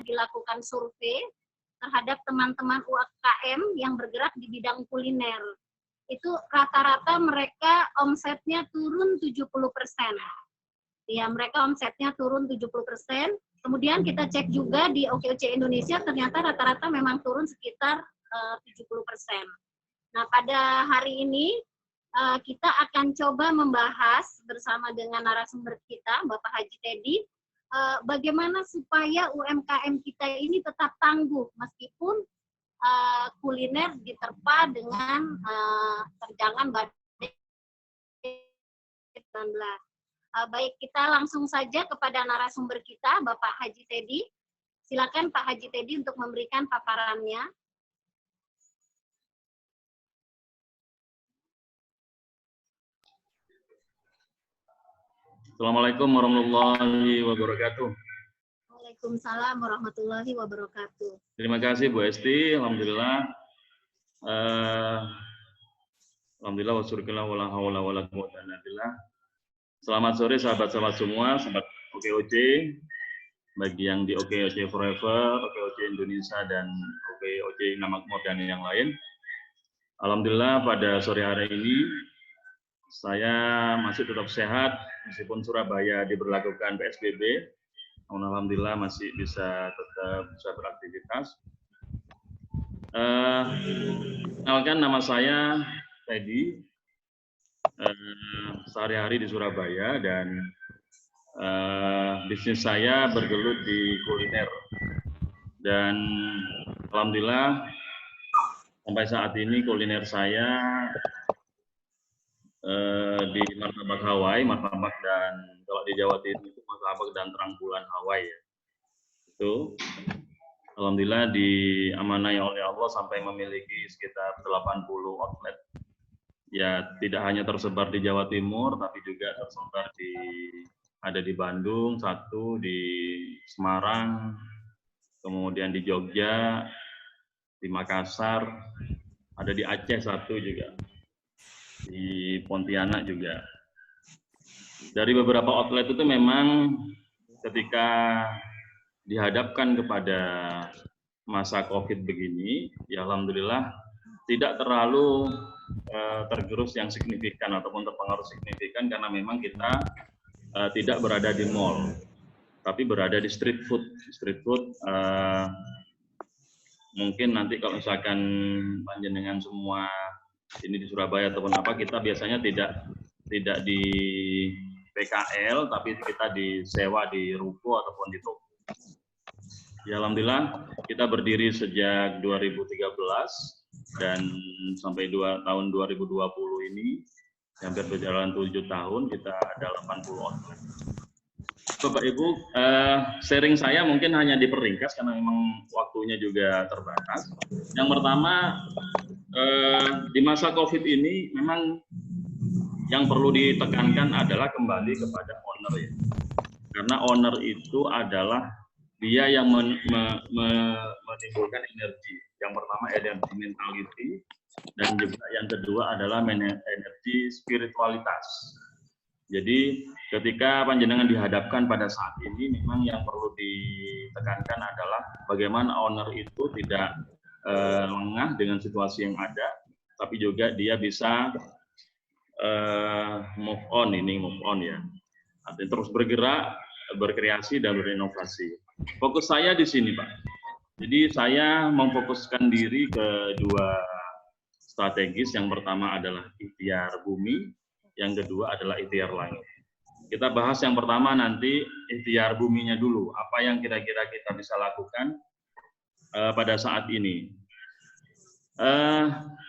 dilakukan survei terhadap teman-teman UMKM yang bergerak di bidang kuliner. Itu rata-rata mereka omsetnya turun 70%. Ya, mereka omsetnya turun 70%. Kemudian kita cek juga di OKOC Indonesia, ternyata rata-rata memang turun sekitar 70%. Nah, pada hari ini kita akan coba membahas bersama dengan narasumber kita, Bapak Haji Teddy, bagaimana supaya UMKM kita ini tetap tangguh meskipun kuliner diterpa dengan terjangan badai 19. Baik, kita langsung saja kepada narasumber kita, Bapak Haji Teddy. Silakan Pak Haji Teddy untuk memberikan paparannya. Assalamualaikum warahmatullahi wabarakatuh. Waalaikumsalam warahmatullahi wabarakatuh. Terima kasih Bu Esti, alhamdulillah. Alhamdulillah wasyukurillah wala haula wala quwwata illa billah. Selamat sore sahabat-sahabat semua, sahabat OKOC, bagi yang di OKOC Forever, OKOC Indonesia dan OKOC Namakmur dan yang lain. Alhamdulillah pada sore hari ini saya masih tetap sehat meskipun Surabaya diberlakukan PSBB. Alhamdulillah masih tetap bisa beraktivitas. Kenalkan nama saya Teddy. Sehari-hari di Surabaya dan bisnis saya bergelut di kuliner. Dan alhamdulillah sampai saat ini kuliner saya di martabak Hawaii, martabak dan kalau di Jawa Timur itu martabak dan terang bulan Hawaii ya. Itu alhamdulillah diamanai oleh Allah sampai memiliki sekitar 80 outlet. Ya, tidak hanya tersebar di Jawa Timur tapi juga tersebar ada di Bandung satu, di Semarang, kemudian di Jogja, di Makassar, ada di Aceh satu juga, di Pontianak juga. Dari beberapa outlet itu memang ketika dihadapkan kepada masa COVID begini, ya alhamdulillah tidak terlalu tergerus yang signifikan ataupun terpengaruh signifikan karena memang kita tidak berada di mall, tapi berada di street food. Street food mungkin nanti kalau misalkan panjenengan semua ini di Surabaya ataupun apa, kita biasanya tidak di PKL, tapi kita disewa di ruko ataupun di toko. Ya alhamdulillah kita berdiri sejak 2013 dan sampai tahun 2020 ini hampir berjalan 7 tahun, kita ada 80 outlet. Bapak Ibu, sharing saya mungkin hanya diperingkas karena memang waktunya juga terbatas. Yang pertama, di masa COVID ini memang yang perlu ditekankan adalah kembali kepada owner ya. Karena owner itu adalah dia yang menimbulkan energi. Yang pertama energi mentality, dan juga yang kedua adalah energi spiritualitas. Jadi ketika panjenengan dihadapkan pada saat ini, memang yang perlu ditekankan adalah bagaimana owner itu tidak lengah dengan situasi yang ada, tapi juga dia bisa move on ya. Artinya terus bergerak, berkreasi dan berinovasi. Fokus saya di sini, Pak. Jadi saya memfokuskan diri ke dua strategis. Yang pertama adalah ikhtiar bumi, yang kedua adalah ikhtiar langit. Kita bahas yang pertama nanti ikhtiar buminya dulu. Apa yang kira-kira kita bisa lakukan pada saat ini.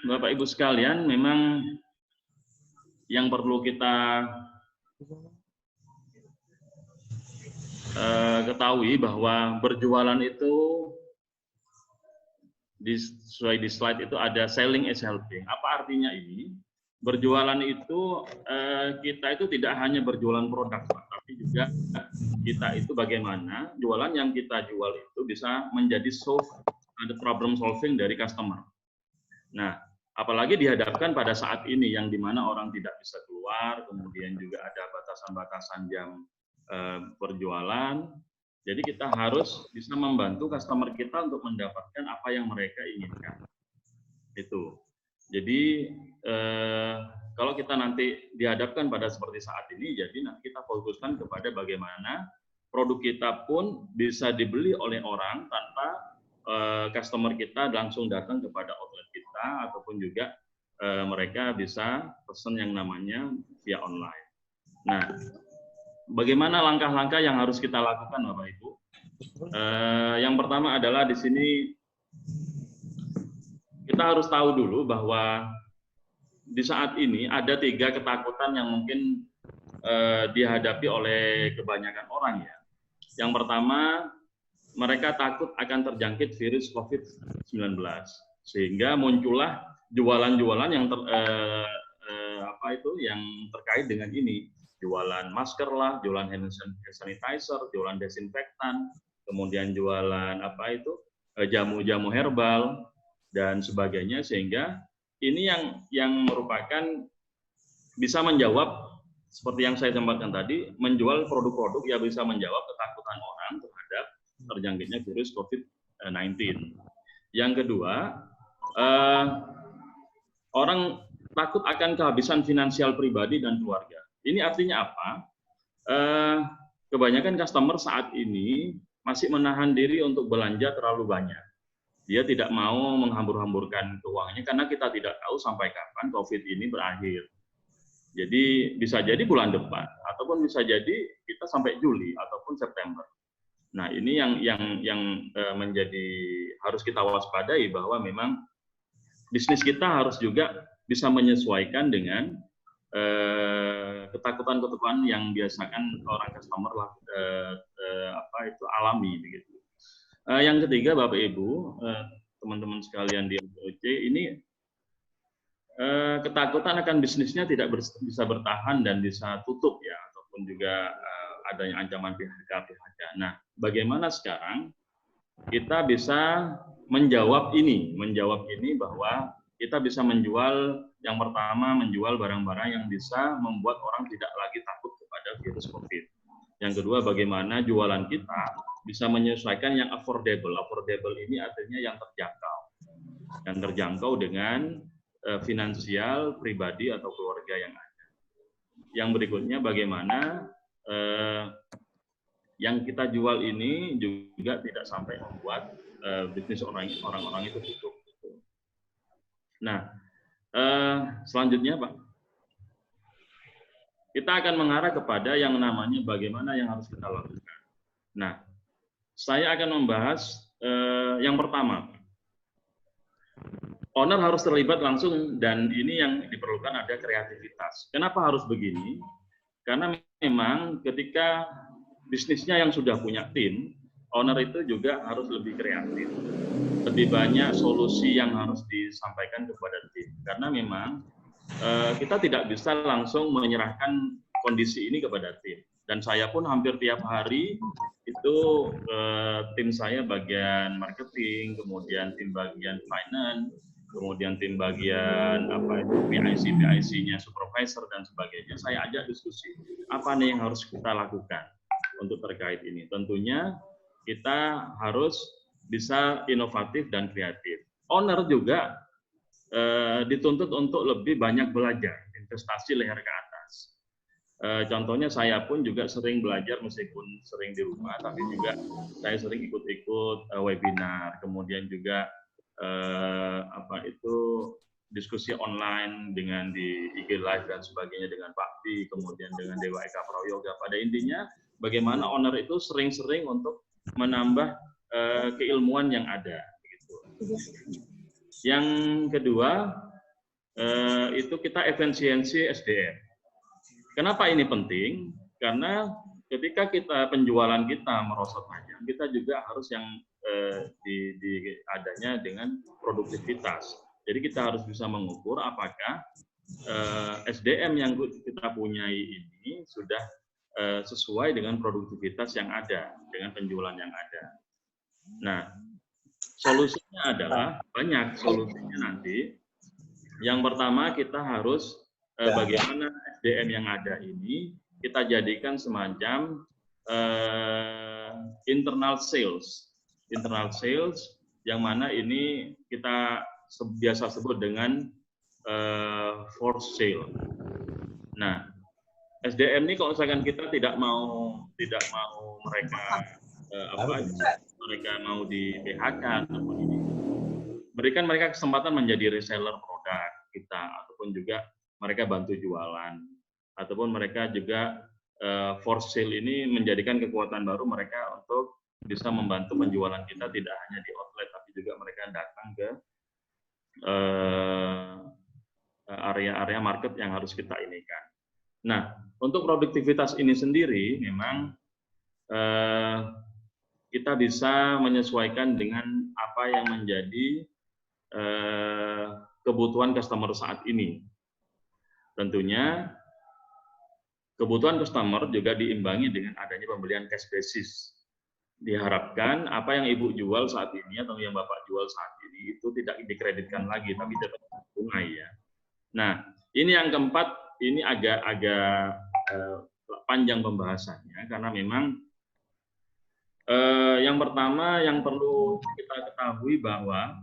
Bapak Ibu sekalian, memang yang perlu kita ketahui bahwa berjualan itu sesuai di slide itu ada selling is helping. Apa artinya ini? Berjualan itu kita itu tidak hanya berjualan produk, tapi juga kita itu bagaimana jualan yang kita jual itu bisa menjadi ada problem solving dari customer. Nah, apalagi dihadapkan pada saat ini yang dimana orang tidak bisa keluar, kemudian juga ada batasan-batasan jam berjualan, Jadi kita harus bisa membantu customer kita untuk mendapatkan apa yang mereka inginkan. Itu. Jadi kalau kita nanti dihadapkan pada seperti saat ini, jadi nanti kita fokuskan kepada bagaimana produk kita pun bisa dibeli oleh orang tanpa customer kita langsung datang kepada outlet kita, ataupun juga mereka bisa pesan yang namanya via online. Nah, bagaimana langkah-langkah yang harus kita lakukan, Bapak Ibu? Yang pertama adalah di sini kita harus tahu dulu bahwa di saat ini ada 3 ketakutan yang mungkin dihadapi oleh kebanyakan orang ya. Yang pertama, mereka takut akan terjangkit virus COVID-19, sehingga muncullah jualan-jualan yang yang terkait dengan ini, jualan masker lah, jualan hand sanitizer, jualan desinfektan, kemudian jualan jamu-jamu herbal dan sebagainya, sehingga ini yang merupakan bisa menjawab seperti yang saya sampaikan tadi, menjual produk-produk yang bisa menjawab ketakutan orang terhadap terjangkitnya virus COVID-19. Yang kedua, orang takut akan kehabisan finansial pribadi dan keluarga. Ini artinya apa? Kebanyakan customer saat ini masih menahan diri untuk belanja terlalu banyak. Dia tidak mau menghambur-hamburkan keuangannya karena kita tidak tahu sampai kapan COVID ini berakhir. Jadi bisa jadi bulan depan, ataupun bisa jadi kita sampai Juli ataupun September. Nah, ini yang menjadi harus kita waspadai, bahwa memang bisnis kita harus juga bisa menyesuaikan dengan ketakutan-ketakutan yang biasakan orang customer alami begitu. Yang ketiga, Bapak Ibu, teman-teman sekalian di OC, ini ketakutan akan bisnisnya tidak bisa bertahan dan bisa tutup ya, ataupun juga adanya ancaman PHK. Nah, bagaimana sekarang kita bisa menjawab ini bahwa kita bisa menjual, yang pertama menjual barang-barang yang bisa membuat orang tidak lagi takut kepada virus COVID. Yang kedua, bagaimana jualan kita bisa menyesuaikan yang affordable. Affordable ini artinya yang terjangkau dengan finansial pribadi atau keluarga yang ada. Yang berikutnya, bagaimana yang kita jual ini juga tidak sampai membuat bisnis orang-orang itu tutup. Nah, selanjutnya Pak, kita akan mengarah kepada yang namanya bagaimana yang harus kita lakukan. Nah, saya akan membahas yang pertama, owner harus terlibat langsung, dan ini yang diperlukan ada kreativitas. Kenapa harus begini? Karena memang ketika bisnisnya yang sudah punya tim, owner itu juga harus lebih kreatif. Lebih banyak solusi yang harus disampaikan kepada tim. Karena memang kita tidak bisa langsung menyerahkan kondisi ini kepada tim. Dan saya pun hampir tiap hari itu tim saya bagian marketing, kemudian tim bagian finance, kemudian tim bagian PIC-nya supervisor dan sebagainya, saya ajak diskusi apa nih yang harus kita lakukan untuk terkait ini. Tentunya kita harus bisa inovatif dan kreatif. Owner juga dituntut untuk lebih banyak belajar, investasi leher ke atas. Contohnya saya pun juga sering belajar meskipun sering di rumah, tapi juga saya sering ikut-ikut webinar, kemudian juga diskusi online dengan di IG Live dan sebagainya dengan Pak Pi, kemudian dengan Dewa Eka Prayoga. Pada intinya bagaimana owner itu sering-sering untuk menambah keilmuan yang ada. Gitu. Yang kedua itu kita efisiensi SDM. Kenapa ini penting? Karena ketika penjualan kita merosot tajam, kita juga harus yang adanya dengan produktivitas. Jadi kita harus bisa mengukur apakah SDM yang kita punyai ini sudah sesuai dengan produktivitas yang ada, dengan penjualan yang ada. Nah, solusinya adalah banyak solusinya nanti. Yang pertama, kita harus bagaimana SDM yang ada ini kita jadikan semacam internal sales. Internal sales yang mana ini kita biasa sebut dengan force sale. Nah, SDM ini kalau misalkan kita tidak mau mereka mereka mau di PHK ataupun ini, berikan mereka kesempatan menjadi reseller produk kita, ataupun juga mereka bantu jualan, ataupun mereka juga force sale ini menjadikan kekuatan baru mereka untuk bisa membantu penjualan kita tidak hanya di outlet tapi juga mereka datang ke area-area market yang harus kita inikan. Nah, untuk produktivitas ini sendiri memang kita bisa menyesuaikan dengan apa yang menjadi kebutuhan customer saat ini. Tentunya kebutuhan customer juga diimbangi dengan adanya pembelian cash basis. Diharapkan apa yang Ibu jual saat ini atau yang Bapak jual saat ini itu tidak dikreditkan lagi, tapi tetap tunai ya. Nah, ini yang keempat, ini agak panjang pembahasannya karena memang yang pertama yang perlu kita ketahui bahwa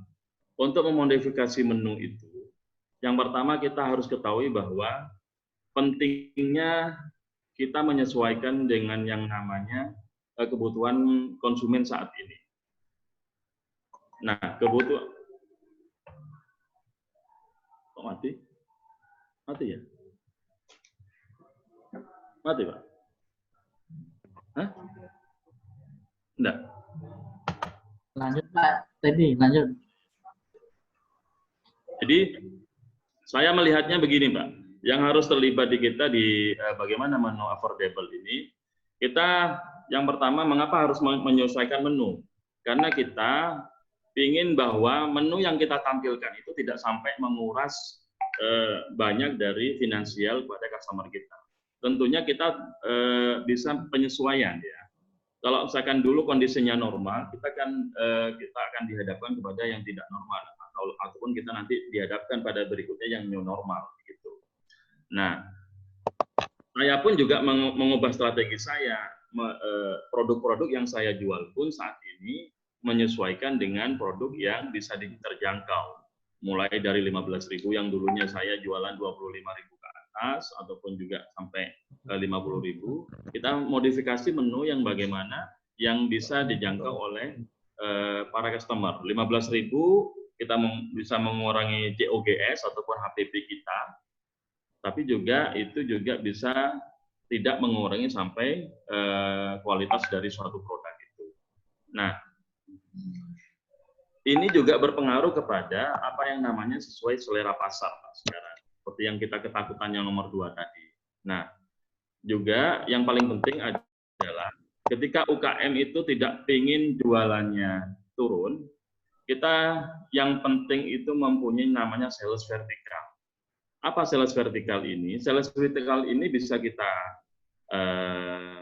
untuk memodifikasi menu itu, yang pertama kita harus ketahui bahwa pentingnya kita menyesuaikan dengan yang namanya kebutuhan konsumen saat ini. Nah, kebutuhan mati ya? Mati, Pak? Hah? Enggak. Lanjut, Pak. Tadi lanjut. Jadi saya melihatnya begini, Pak. Yang harus terlibat di kita di bagaimana menu affordable ini, kita yang pertama mengapa harus menyesuaikan menu? Karena kita ingin bahwa menu yang kita tampilkan itu tidak sampai menguras banyak dari finansial kepada customer kita. Tentunya kita bisa penyesuaian ya. Kalau misalkan dulu kondisinya normal, kita akan dihadapkan kepada yang tidak normal, ataupun kita nanti dihadapkan pada berikutnya yang new normal gitu. Nah, saya pun juga mengubah strategi saya, produk-produk yang saya jual pun saat ini menyesuaikan dengan produk yang bisa terjangkau. Mulai dari 15.000 yang dulunya saya jualan 25.000 ke atas, ataupun juga sampai 50.000, kita modifikasi menu yang bagaimana yang bisa dijangkau oleh para customer. 15.000 kita bisa mengurangi COGS ataupun HPP kita, tapi juga itu juga bisa tidak mengurangi sampai kualitas dari suatu produk itu. Nah, ini juga berpengaruh kepada apa yang namanya sesuai selera pasar Pak, sekarang. Seperti yang kita ketakutan yang nomor 2 tadi. Nah, juga yang paling penting adalah ketika UKM itu tidak ingin jualannya turun, kita yang penting itu mempunyai namanya sales vertikal. Apa sales vertikal ini? Sales vertikal ini bisa kita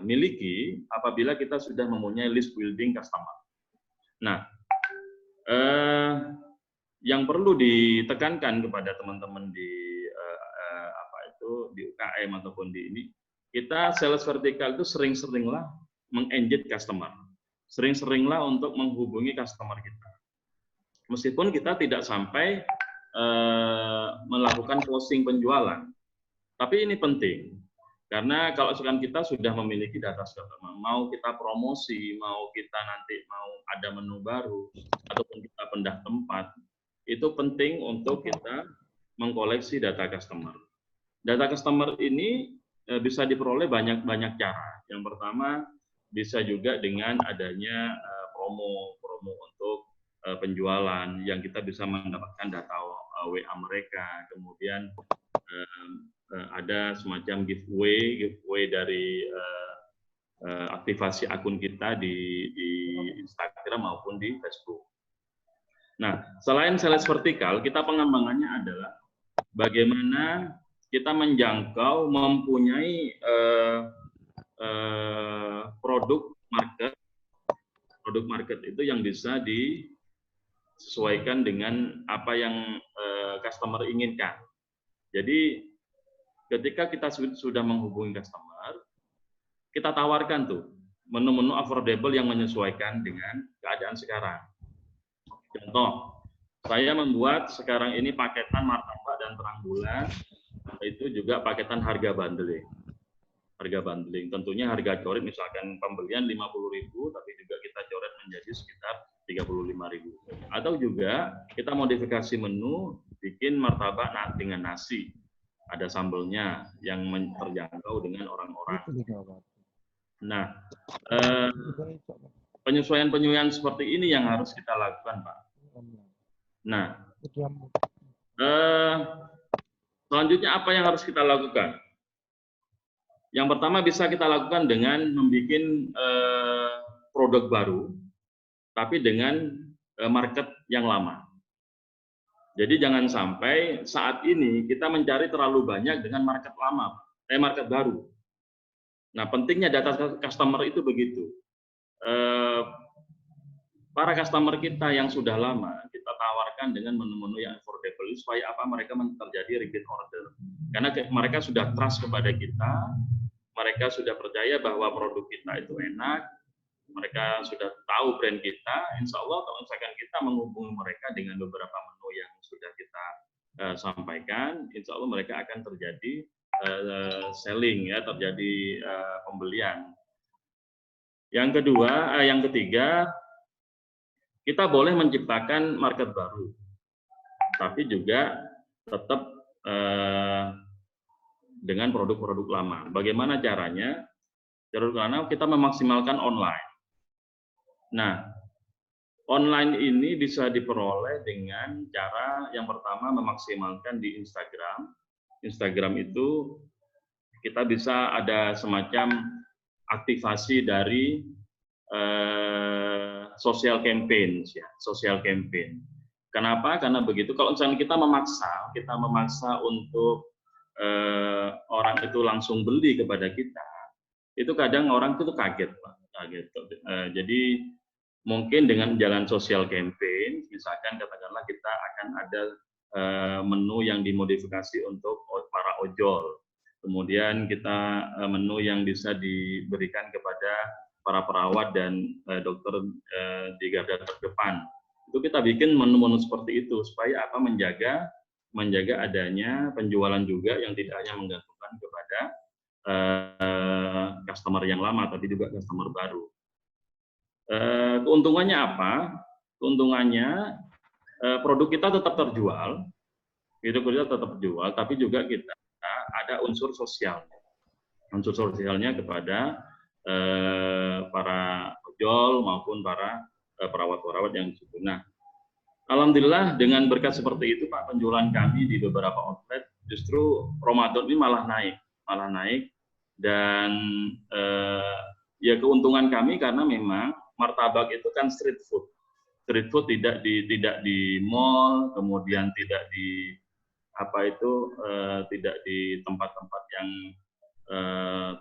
miliki apabila kita sudah mempunyai list building customer. Nah, yang perlu ditekankan kepada teman-teman di di UKM ataupun di ini, kita sales vertikal itu sering-seringlah meng-engage customer, sering-seringlah untuk menghubungi customer kita. Meskipun kita tidak sampai melakukan closing penjualan, tapi ini penting karena kalau sekarang kita sudah memiliki data customer, mau kita promosi, mau kita nanti mau ada menu baru ataupun kita pindah tempat, itu penting untuk kita mengkoleksi data customer. Data customer ini bisa diperoleh banyak cara. Yang pertama bisa juga dengan adanya promo untuk penjualan yang kita bisa mendapatkan data WA mereka, kemudian ada semacam giveaway dari aktivasi akun kita di Instagram maupun di Facebook. Nah, selain sales vertikal, kita pengembangannya adalah bagaimana kita menjangkau mempunyai produk market itu yang bisa disesuaikan dengan apa yang customer inginkan. Jadi ketika kita sudah menghubungi customer, kita tawarkan tuh menu-menu affordable yang menyesuaikan dengan keadaan sekarang. Contoh, saya membuat sekarang ini paketan martabak dan terang bulan, itu juga paketan harga bundling. Harga bundling, tentunya harga coret misalkan pembelian 50.000, tapi juga kita coret menjadi sekitar 35.000. Atau juga kita modifikasi menu, bikin martabak dengan nasi, ada sambelnya yang terjangkau dengan orang-orang. Nah, penyesuaian-penyesuaian seperti ini yang harus kita lakukan, Pak. Nah, selanjutnya apa yang harus kita lakukan? Yang pertama bisa kita lakukan dengan membuat produk baru, tapi dengan market yang lama. Jadi jangan sampai saat ini kita mencari terlalu banyak dengan market lama, market baru. Nah, pentingnya data customer itu begitu. Para customer kita yang sudah lama kita tawarkan dengan menu-menu yang affordable supaya apa, mereka terjadi repeat order. Karena mereka sudah trust kepada kita, mereka sudah percaya bahwa produk kita itu enak, mereka sudah tahu brand kita. Insya Allah kalau misalkan kita menghubungi mereka dengan beberapa menu yang sudah kita sampaikan, insya Allah mereka akan terjadi selling, ya, terjadi pembelian. Yang ketiga, kita boleh menciptakan market baru, tapi juga tetap dengan produk-produk lama. Bagaimana caranya? Karena kita memaksimalkan online. Nah, online ini bisa diperoleh dengan cara yang pertama memaksimalkan di Instagram. Instagram itu kita bisa ada semacam aktivasi dari social campaign, ya, social campaign. Kenapa? Karena begitu. Kalau misalnya kita memaksa untuk orang itu langsung beli kepada kita, itu kadang orang itu kaget, Pak. Kaget. Jadi mungkin dengan jalan social campaign, misalkan katakanlah kita akan ada menu yang dimodifikasi untuk para ojol, kemudian kita menu yang bisa diberikan kepada para perawat dan dokter di garda terdepan. Itu kita bikin menu-menu seperti itu supaya apa, menjaga adanya penjualan juga yang tidak hanya menggantungkan kepada customer yang lama, tapi juga customer baru. Keuntungannya apa? Keuntungannya produk kita tetap terjual, tapi juga kita ada unsur sosialnya kepada para ojol maupun para perawat-perawat yang cukup. Nah, alhamdulillah dengan berkat seperti itu, Pak, penjualan kami di beberapa outlet justru Ramadan ini malah naik, dan ya keuntungan kami karena memang martabak itu kan street food tidak di mall, kemudian tidak di tidak di tempat-tempat yang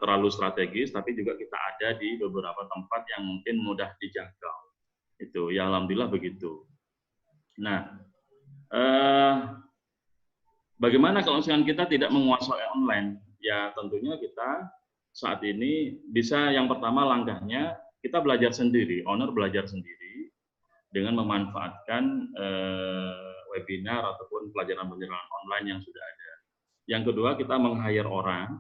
terlalu strategis, tapi juga kita ada di beberapa tempat yang mungkin mudah dijangkau. Itu ya, alhamdulillah begitu. Nah, bagaimana kalau misalkan kita tidak menguasai online? Ya tentunya kita saat ini bisa, yang pertama langkahnya kita belajar sendiri, owner belajar sendiri dengan memanfaatkan webinar ataupun pelajaran-pelajaran online yang sudah ada. Yang kedua, kita meng-hire orang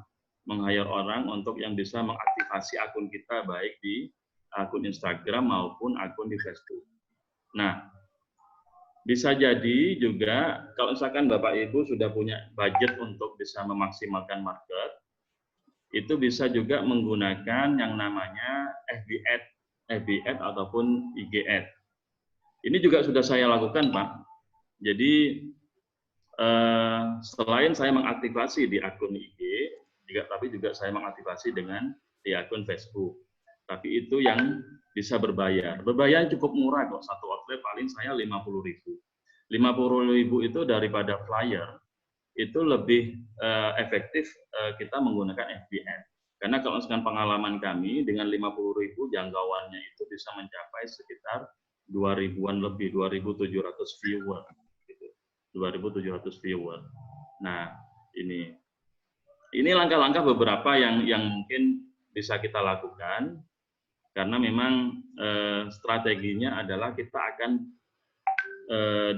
untuk yang bisa mengaktifasi akun kita, baik di akun Instagram maupun akun di Facebook. Nah, bisa jadi juga kalau misalkan Bapak Ibu sudah punya budget untuk bisa memaksimalkan market, itu bisa juga menggunakan yang namanya FB Ad ataupun IG Ad. Ini juga sudah saya lakukan, Pak. Jadi selain saya mengaktifasi di akun IG, tapi juga saya mengaktifasi di akun Facebook. Tapi itu yang bisa berbayar. Berbayar cukup murah kok, satu outlet paling saya 50.000. 50.000 itu daripada flyer, itu lebih efektif kita menggunakan FB Ad. Karena kalau misalkan pengalaman kami dengan 50.000 jangkauannya itu bisa mencapai sekitar 2.000-an lebih, 2.700 viewer. Gitu. 2.700 viewer. Nah, ini langkah-langkah beberapa yang mungkin bisa kita lakukan karena memang strateginya adalah kita akan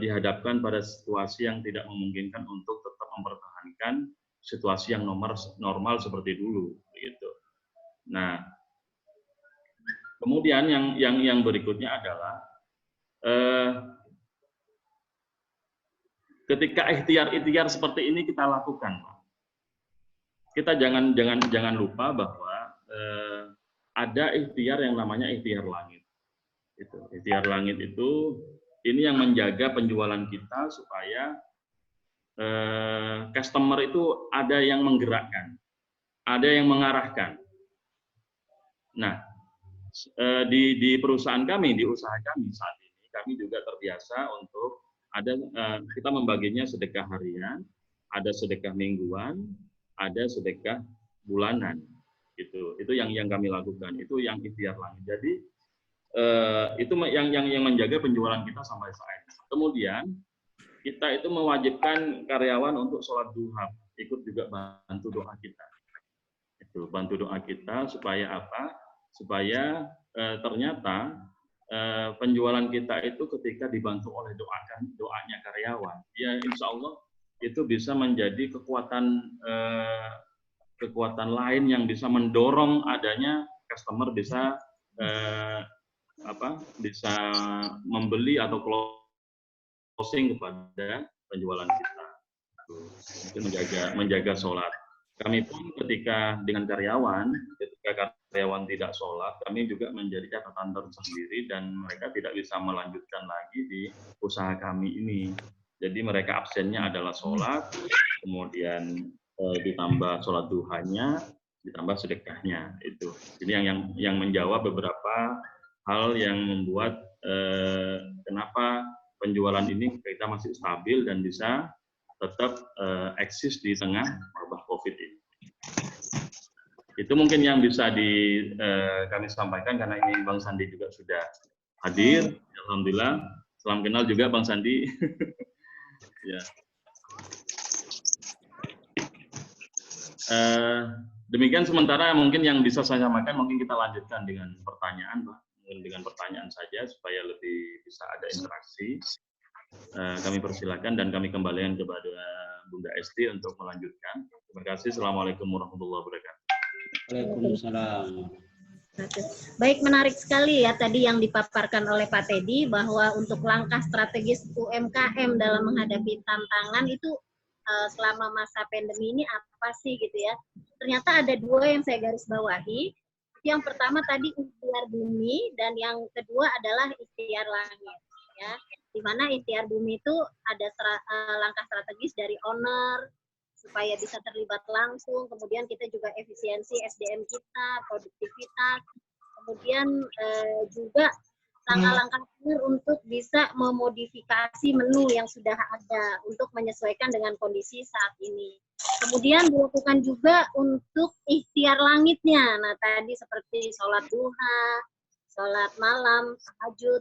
dihadapkan pada situasi yang tidak memungkinkan untuk tetap mempertahankan situasi yang normal seperti dulu, begitu. Nah, kemudian yang berikutnya adalah ketika ikhtiar seperti ini kita lakukan, kita jangan lupa bahwa ada ikhtiar yang namanya ikhtiar langit. Ikhtiar langit itu ini yang menjaga penjualan kita supaya customer itu ada yang menggerakkan, ada yang mengarahkan. Nah, di perusahaan kami, di usaha kami saat ini, kami juga terbiasa untuk kita membaginya sedekah harian, ada sedekah mingguan, ada sedekah bulanan. Itu yang kami lakukan, itu yang ikhtiar langit. Jadi itu yang menjaga penjualan kita sampai saat ini. Kemudian kita itu mewajibkan karyawan untuk sholat duha, ikut juga bantu doa kita. Itu bantu doa kita supaya apa? Supaya ternyata penjualan kita itu ketika dibantu oleh doanya karyawan, ya insya Allah itu bisa menjadi kekuatan lain yang bisa mendorong adanya customer bisa bisa membeli atau closing kepada penjualan kita. Itu menjaga sholat. Kami pun ketika dengan karyawan, ketika karyawan tidak sholat, kami juga menjadi catatan tersendiri dan mereka tidak bisa melanjutkan lagi di usaha kami ini. Jadi mereka absennya adalah sholat, kemudian ditambah sholat duhanya, ditambah sedekahnya. Itu. Jadi yang menjawab beberapa hal yang membuat kenapa penjualan ini kita masih stabil dan bisa tetap eksis di tengah wabah COVID ini. Itu mungkin yang bisa kami sampaikan karena ini Bang Sandi juga sudah hadir. Alhamdulillah. Salam kenal juga Bang Sandi. Ya. Demikian sementara mungkin yang bisa saya sampaikan, mungkin kita lanjutkan dengan pertanyaan, Pak. Dengan pertanyaan saja supaya lebih bisa ada interaksi. Kami persilakan dan kami kembalikan kepada Bunda Esti untuk melanjutkan. Terima kasih. Assalamualaikum warahmatullahi wabarakatuh. Waalaikumsalam. Baik, menarik sekali ya tadi yang dipaparkan oleh Pak Teddy bahwa untuk langkah strategis UMKM dalam menghadapi tantangan itu selama masa pandemi ini apa sih gitu ya. Ternyata ada dua yang saya garis bawahi. Yang pertama tadi ikhtiar bumi dan yang kedua adalah ikhtiar langit ya. Di mana ikhtiar bumi itu ada langkah strategis dari owner supaya bisa terlibat langsung, kemudian kita juga efisiensi SDM kita, produktivitas, kemudian juga langkah-langkah untuk bisa memodifikasi menu yang sudah ada untuk menyesuaikan dengan kondisi saat ini. Kemudian dilakukan juga untuk ikhtiar langitnya. Nah, tadi seperti sholat duha, sholat malam, tahajud,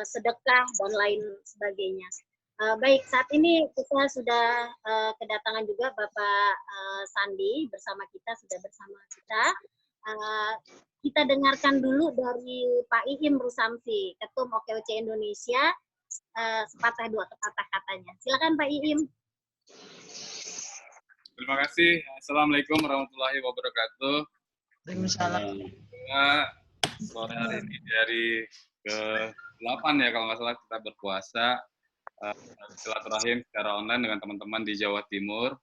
sedekah, dan lain sebagainya. Baik, saat ini kita sudah kedatangan juga Bapak Sandi sudah bersama kita. Kita dengarkan dulu dari Pak Iim Rusamsi, Ketum OKOC Indonesia, sepatah dua kata katanya. Silakan Pak Iim. Terima kasih. Assalamualaikum warahmatullahi wabarakatuh. Waalaikumsalam. Sore hari ini dari ke-8 ya kalau nggak salah kita berpuasa silaturahim secara online dengan teman-teman di Jawa Timur.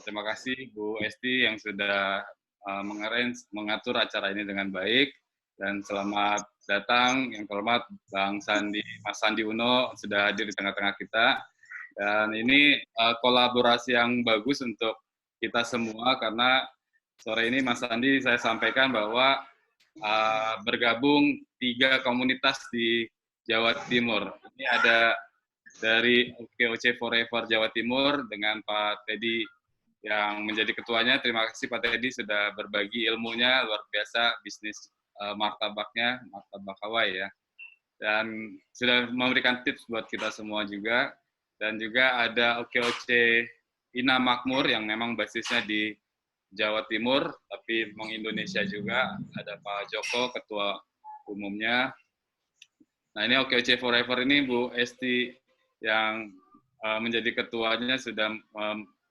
Terima kasih Bu Esti yang sudah mengatur acara ini dengan baik, dan selamat datang yang terhormat Bang Sandi, Mas Sandi Uno sudah hadir di tengah-tengah kita. Dan ini kolaborasi yang bagus untuk kita semua karena sore ini Mas Sandi saya sampaikan bahwa bergabung 3 komunitas di Jawa Timur. Ini ada dari OKOC Forever Jawa Timur dengan Pak Teddy yang menjadi ketuanya. Terima kasih Pak Teddy sudah berbagi ilmunya, luar biasa bisnis martabaknya, martabak Hawaii ya. Dan sudah memberikan tips buat kita semua juga. Dan juga ada OKOC Ina Makmur yang memang basisnya di Jawa Timur, tapi Bank Indonesia juga. Ada Pak Joko, Ketua Umumnya. Nah, ini OKOC Forever ini Bu Esti yang menjadi ketuanya sudah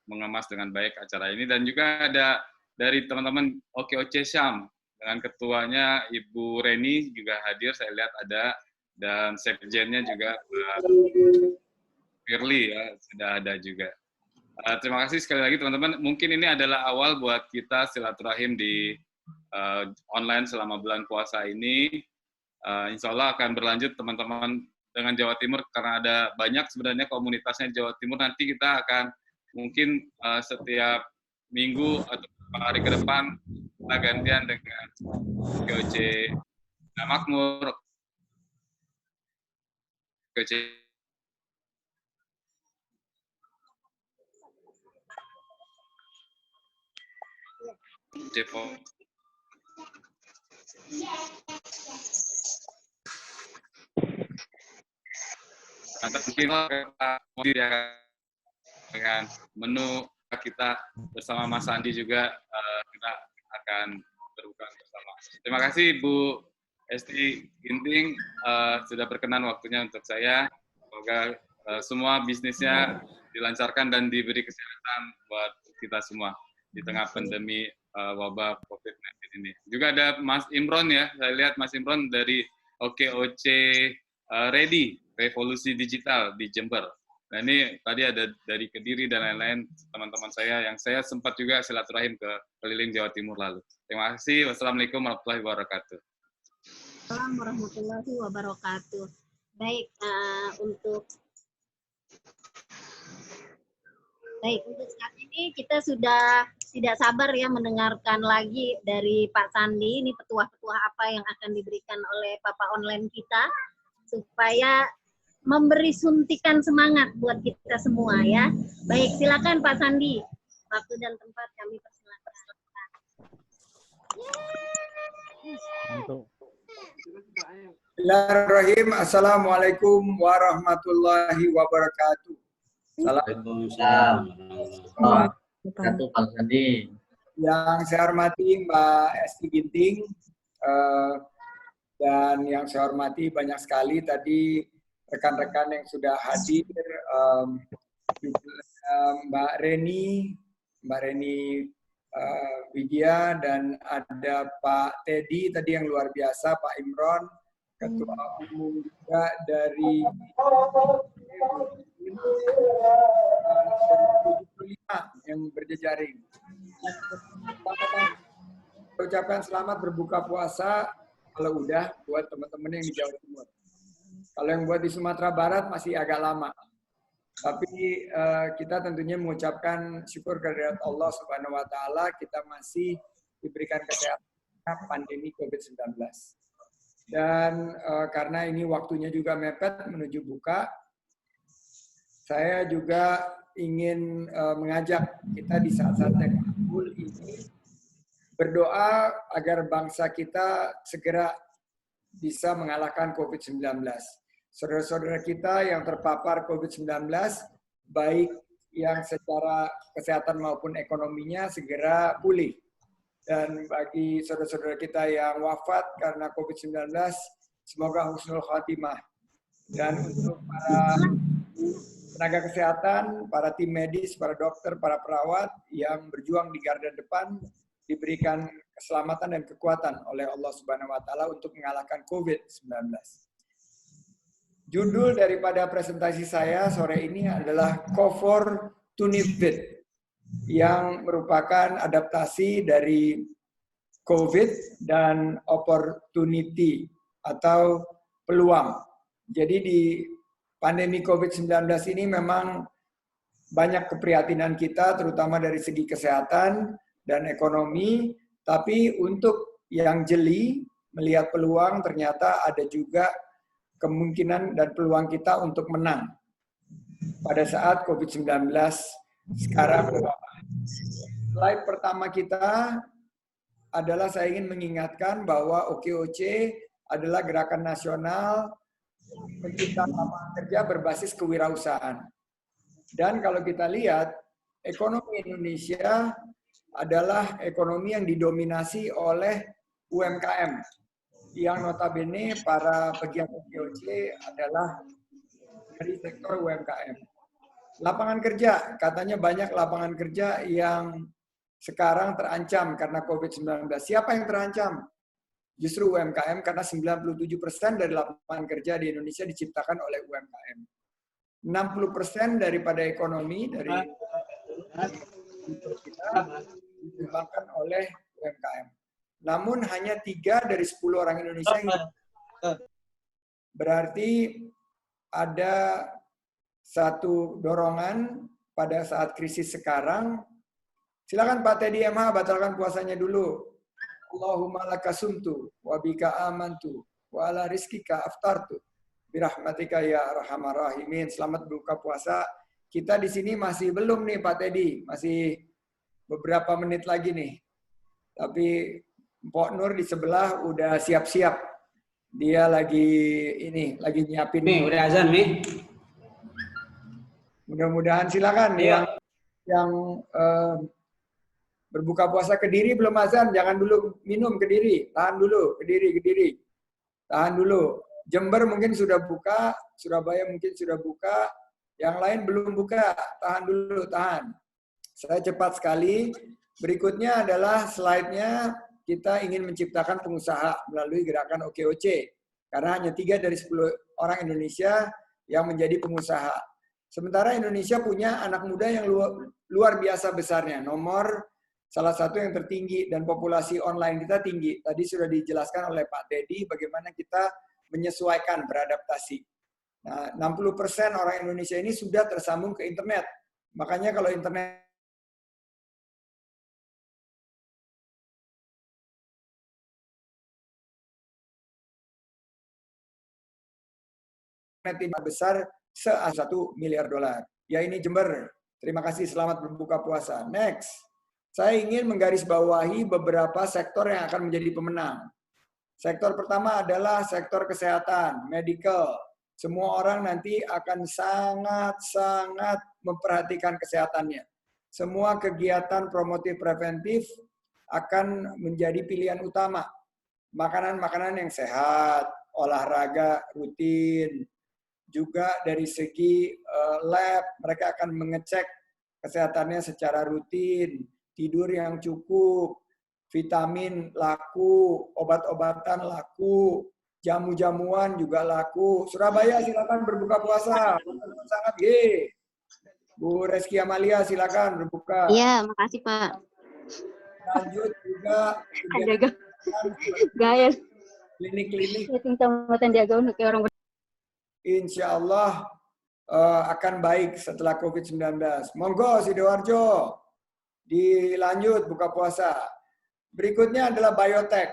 mengemas dengan baik acara ini. Dan juga ada dari teman-teman OKOC Syam, dengan ketuanya Ibu Reni juga hadir, saya lihat ada, dan sekjennya juga Pak Firly ya, sudah ada juga. Terima kasih sekali lagi teman-teman. Mungkin ini adalah awal buat kita silaturahim di online selama bulan puasa ini. Insya Allah akan berlanjut teman-teman dengan Jawa Timur, karena ada banyak sebenarnya komunitasnya Jawa Timur. Nanti kita akan mungkin setiap minggu atau hari ke depan kita gantian dengan OKOC Makmur, OKOC Depo. Mungkin kita dengan menu kita bersama Mas Andi juga kita akan berbuka bersama. Terima kasih Bu Esti Ginting sudah berkenan waktunya untuk saya. Semoga semua bisnisnya dilancarkan dan diberi kesehatan buat kita semua di tengah pandemi wabah COVID-19 ini. Juga ada Mas Imron ya, saya lihat Mas Imron dari OKOC Ready, Revolusi Digital di Jember. Nah ini tadi ada dari Kediri dan lain-lain teman-teman saya yang saya sempat juga silaturahim ke keliling Jawa Timur lalu. Terima kasih. Wassalamualaikum warahmatullahi wabarakatuh. Assalamualaikum warahmatullahi wabarakatuh. Baik, untuk saat ini kita sudah tidak sabar ya mendengarkan lagi dari Pak Sandi, ini petuah-petuah apa yang akan diberikan oleh Papa Online kita, supaya memberi suntikan semangat buat kita semua ya. Baik, silakan Pak Sandi. Waktu dan tempat kami persilakan. Bismillahirrahmanirrahim. Assalamualaikum warahmatullahi wabarakatuh. Waalaikumsalam. Satu Pak Sandi. Yang saya hormati Mbak Esti Ginting, dan yang saya hormati banyak sekali tadi rekan-rekan yang sudah hadir, Mbak Reni Widya, dan ada Pak Teddy tadi yang luar biasa, Pak Imron, Ketua Umum juga dari 75 yang berjejaring. Ucapkan selamat berbuka puasa kalau udah buat teman-teman yang di Jawa Timur. Kalau yang buat di Sumatera Barat masih agak lama. Tapi kita tentunya mengucapkan syukur kehadirat Allah Subhanahu wa taala, kita masih diberikan kesehatan pandemi COVID-19. Dan karena ini waktunya juga mepet menuju buka, saya juga ingin mengajak kita di saat-saat yang makmul ini berdoa agar bangsa kita segera bisa mengalahkan COVID-19. Saudara-saudara kita yang terpapar COVID-19, baik yang secara kesehatan maupun ekonominya segera pulih. Dan bagi saudara-saudara kita yang wafat karena COVID-19, semoga husnul khatimah. Dan untuk para tenaga kesehatan, para tim medis, para dokter, para perawat yang berjuang di garda depan, diberikan keselamatan dan kekuatan oleh Allah Subhanahu wa taala untuk mengalahkan COVID-19. Judul daripada presentasi saya sore ini adalah Cover to Fit, yang merupakan adaptasi dari COVID dan opportunity atau peluang. Jadi di pandemi COVID-19 ini memang banyak keprihatinan kita, terutama dari segi kesehatan dan ekonomi, tapi untuk yang jeli, melihat peluang, ternyata ada juga kemungkinan dan peluang kita untuk menang pada saat COVID-19 sekarang berwabah. Slide pertama kita adalah saya ingin mengingatkan bahwa OKOC adalah gerakan nasional penciptaan lapangan kerja berbasis kewirausahaan. Dan kalau kita lihat, ekonomi Indonesia adalah ekonomi yang didominasi oleh UMKM. Yang notabene para pegiat OKOC adalah dari sektor UMKM. Lapangan kerja, katanya banyak lapangan kerja yang sekarang terancam karena COVID-19. Siapa yang terancam? Justru UMKM, karena 97% dari lapangan kerja di Indonesia diciptakan oleh UMKM. 60% daripada ekonomi dari kita dikembangkan oleh UMKM. Namun hanya 3 dari 10 orang Indonesia yang berarti ada satu dorongan pada saat krisis sekarang. Silakan Pak Teddy MH batalkan puasanya dulu. Allahumma laka sumtu wa bika amantu wa ala rizkika aftartu birahmatika ya arhamar rahimin. Selamat berbuka puasa. Kita di sini masih belum nih Pak Teddy, masih beberapa menit lagi nih. Tapi Mpok Nur di sebelah udah siap-siap. Dia lagi nyiapin. Mi, udah azan, Mi. Mudah-mudahan silakan yang berbuka puasa Kediri belum azan, jangan dulu minum Kediri, tahan dulu Kediri, tahan dulu. Jember mungkin sudah buka, Surabaya mungkin sudah buka, yang lain belum buka, tahan dulu, tahan. Saya cepat sekali. Berikutnya adalah slide-nya, kita ingin menciptakan pengusaha melalui gerakan OKOC. Karena hanya 3 dari 10 orang Indonesia yang menjadi pengusaha. Sementara Indonesia punya anak muda yang luar biasa besarnya. Salah satu yang tertinggi dan populasi online kita tinggi. Tadi sudah dijelaskan oleh Pak Teddy bagaimana kita menyesuaikan, beradaptasi. Nah, 60% orang Indonesia ini sudah tersambung ke internet. Makanya kalau internet tidak besar $1 miliar. Ya ini Jember. Terima kasih, selamat berbuka puasa. Next. Saya ingin menggarisbawahi beberapa sektor yang akan menjadi pemenang. Sektor pertama adalah sektor kesehatan, medical. Semua orang nanti akan sangat-sangat memperhatikan kesehatannya. Semua kegiatan promotif preventif akan menjadi pilihan utama. Makanan-makanan yang sehat, olahraga rutin, juga dari segi lab, mereka akan mengecek kesehatannya secara rutin, tidur yang cukup, vitamin laku, obat-obatan laku, jamu-jamuan juga laku. Surabaya silakan berbuka puasa. Sangat ye. Bu Reski Amalia silakan berbuka. Iya, makasih Pak. Lanjut juga Gaya klinik-klinik. Kecamatan Diaga untuk orang Insya Allah akan baik setelah COVID-19. Monggo Sidoarjo, dilanjut buka puasa. Berikutnya adalah biotek.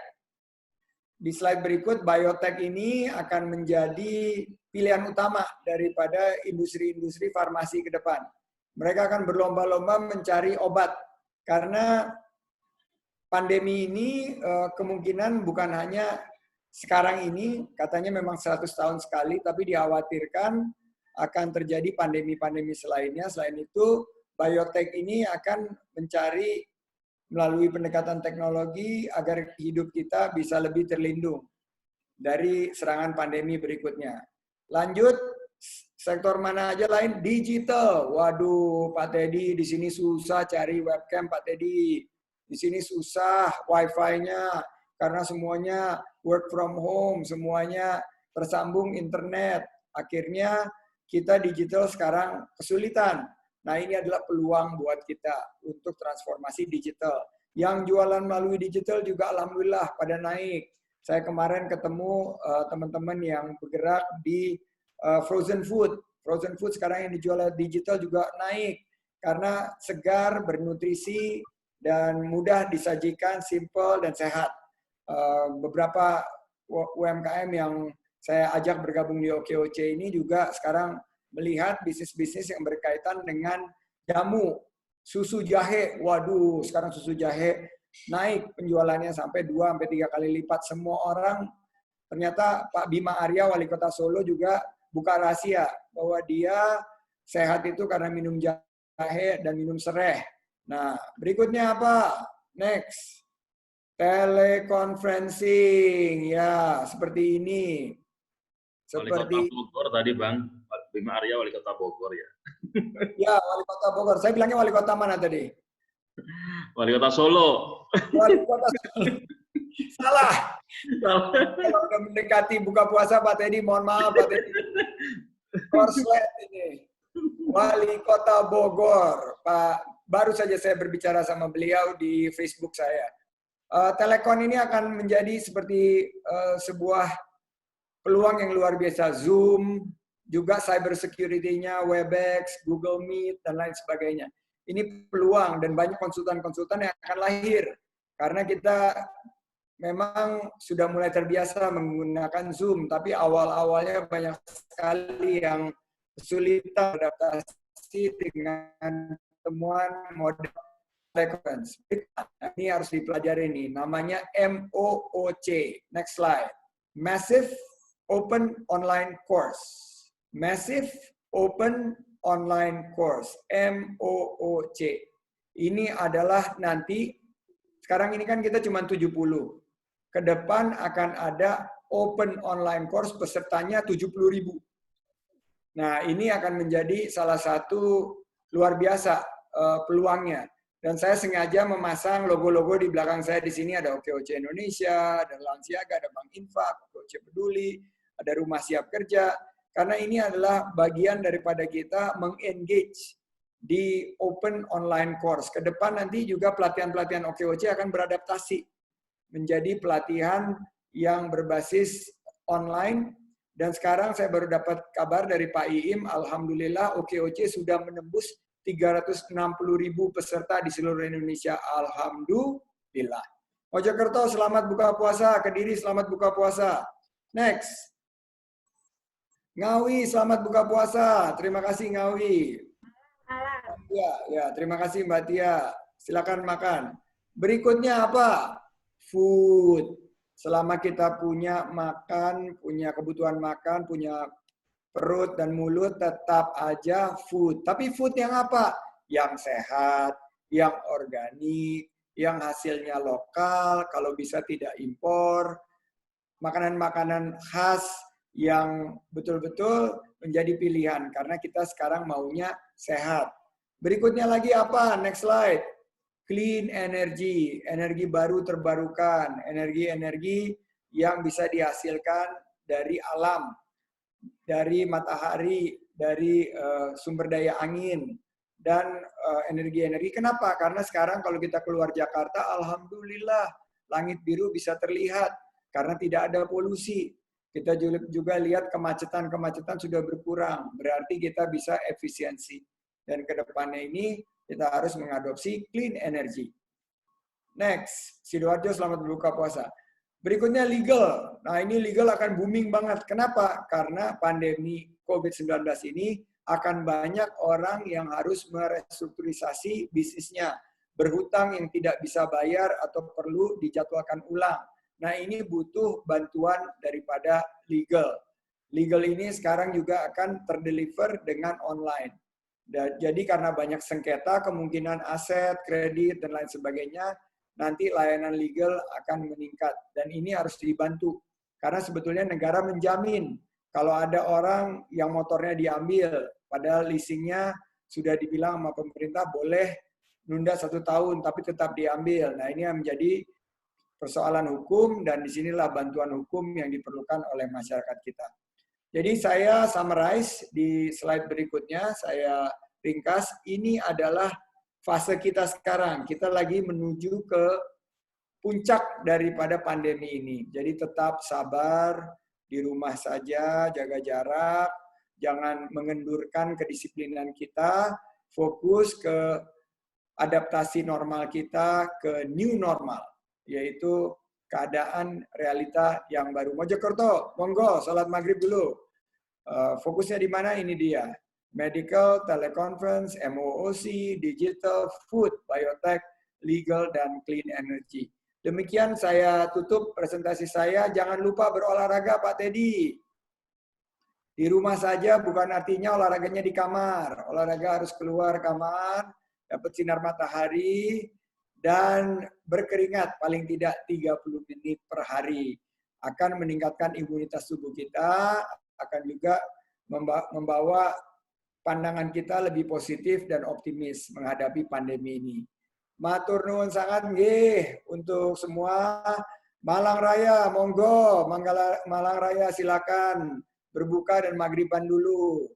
Di slide berikut, biotek ini akan menjadi pilihan utama daripada industri-industri farmasi ke depan. Mereka akan berlomba-lomba mencari obat. Karena pandemi ini kemungkinan bukan hanya sekarang ini, katanya memang 100 tahun sekali, tapi dikhawatirkan akan terjadi pandemi-pandemi selainnya. Selain itu, biotek ini akan mencari melalui pendekatan teknologi agar hidup kita bisa lebih terlindung dari serangan pandemi berikutnya. Lanjut, sektor mana aja lain? Digital. Waduh, Pak Teddy, di sini susah cari webcam, Pak Teddy. Di sini susah wifi-nya, karena semuanya work from home, semuanya tersambung internet. Akhirnya kita digital sekarang kesulitan. Nah ini adalah peluang buat kita untuk transformasi digital. Yang jualan melalui digital juga alhamdulillah pada naik. Saya kemarin ketemu teman-teman yang bergerak di frozen food. Frozen food sekarang yang dijual digital juga naik. Karena segar, bernutrisi, dan mudah disajikan, simple, dan sehat. Beberapa UMKM yang saya ajak bergabung di OKOC ini juga sekarang melihat bisnis-bisnis yang berkaitan dengan jamu, susu jahe. Waduh, sekarang susu jahe naik penjualannya sampai 2-3 kali lipat. Semua orang, ternyata Pak Bima Arya, Wali Kota Solo juga buka rahasia bahwa dia sehat itu karena minum jahe dan minum sereh. Nah, berikutnya apa? Next. Teleconferencing. Ya, seperti ini. Wali Kota Seperti Bogor tadi Bang, Bima Arya Wali Kota Bogor ya. ya, Wali Kota Bogor. Saya bilangnya Wali Kota mana tadi? Wali Kota Solo. Wali Kota Salah. Kalau udah mendekati buka puasa Pak Teddy, mohon maaf Pak Teddy. Korslet ini. Wali Kota Bogor. Pak, baru saja saya berbicara sama beliau di Facebook saya. Telekon ini akan menjadi seperti sebuah peluang yang luar biasa. Zoom, juga cyber security-nya, Webex, Google Meet, dan lain sebagainya. Ini peluang dan banyak konsultan-konsultan yang akan lahir. Karena kita memang sudah mulai terbiasa menggunakan Zoom, tapi awal-awalnya banyak sekali yang kesulitan beradaptasi dengan temuan model teleconference. Ini harus dipelajari nih, namanya MOOC. Next slide. Massive Open Online Course. Massive Open Online Course, MOOC. Ini adalah nanti, sekarang ini kan kita cuma 70. Ke depan akan ada Open Online Course, pesertanya 70.000. Nah, ini akan menjadi salah satu luar biasa peluangnya. Dan saya sengaja memasang logo-logo di belakang saya di sini, ada OKOC Indonesia, ada Lansiaga, ada Bank Infak, OKOC Peduli, ada Rumah Siap Kerja, karena ini adalah bagian daripada kita meng-engage di open online course. Ke depan nanti juga pelatihan-pelatihan OKOC akan beradaptasi menjadi pelatihan yang berbasis online. Dan sekarang saya baru dapat kabar dari Pak Iim, alhamdulillah OKOC sudah menembus 360.000 peserta di seluruh Indonesia. Alhamdulillah. Mojokerto, selamat buka puasa. Kediri, selamat buka puasa. Next. Ngawi, selamat buka puasa. Terima kasih Ngawi. Ya, terima kasih Mbak Tia. Silakan makan. Berikutnya apa? Food. Selama kita punya makan, punya kebutuhan makan, punya perut dan mulut, tetap aja food. Tapi food yang apa? Yang sehat, yang organik, yang hasilnya lokal, kalau bisa tidak impor. Makanan-makanan khas yang betul-betul menjadi pilihan karena kita sekarang maunya sehat. Berikutnya lagi apa? Next slide. Clean energy, energi baru terbarukan, energi-energi yang bisa dihasilkan dari alam, dari matahari, dari sumber daya angin, dan energi-energi. Kenapa? Karena sekarang kalau kita keluar Jakarta, alhamdulillah langit biru bisa terlihat karena tidak ada polusi. Kita juga lihat kemacetan-kemacetan sudah berkurang, berarti kita bisa efisiensi. Dan ke depannya ini kita harus mengadopsi clean energy. Next, Sidoarjo selamat berbuka puasa. Berikutnya legal. Nah ini legal akan booming banget. Kenapa? Karena pandemi COVID-19 ini akan banyak orang yang harus merestrukturisasi bisnisnya. Berhutang yang tidak bisa bayar atau perlu dijadwalkan ulang. Nah ini butuh bantuan daripada legal. Legal ini sekarang juga akan terdeliver dengan online. Jadi karena banyak sengketa, kemungkinan aset, kredit, dan lain sebagainya, nanti layanan legal akan meningkat. Dan ini harus dibantu. Karena sebetulnya negara menjamin kalau ada orang yang motornya diambil, padahal leasingnya sudah dibilang sama pemerintah boleh nunda 1 tahun, tapi tetap diambil. Nah ini yang menjadi persoalan hukum, dan disinilah bantuan hukum yang diperlukan oleh masyarakat kita. Jadi saya summarize di slide berikutnya, saya ringkas, ini adalah fase kita sekarang. Kita lagi menuju ke puncak daripada pandemi ini. Jadi tetap sabar, di rumah saja, jaga jarak, jangan mengendurkan kedisiplinan kita, fokus ke adaptasi normal kita, ke new normal, yaitu keadaan realita yang baru. Mojokerto, monggo, salat maghrib dulu. Fokusnya di mana? Ini dia. Medical, teleconference, MOOC, digital, food, biotech, legal, dan clean energy. Demikian saya tutup presentasi saya. Jangan lupa berolahraga, Pak Teddy. Di rumah saja bukan artinya olahraganya di kamar. Olahraga harus keluar kamar, dapat sinar matahari, dan berkeringat paling tidak 30 menit per hari. Akan meningkatkan imunitas tubuh kita, akan juga membawa pandangan kita lebih positif dan optimis menghadapi pandemi ini. Matur nuwun sangat nggih untuk semua. Malang Raya, monggo. Malang Raya silakan berbuka dan maghriban dulu.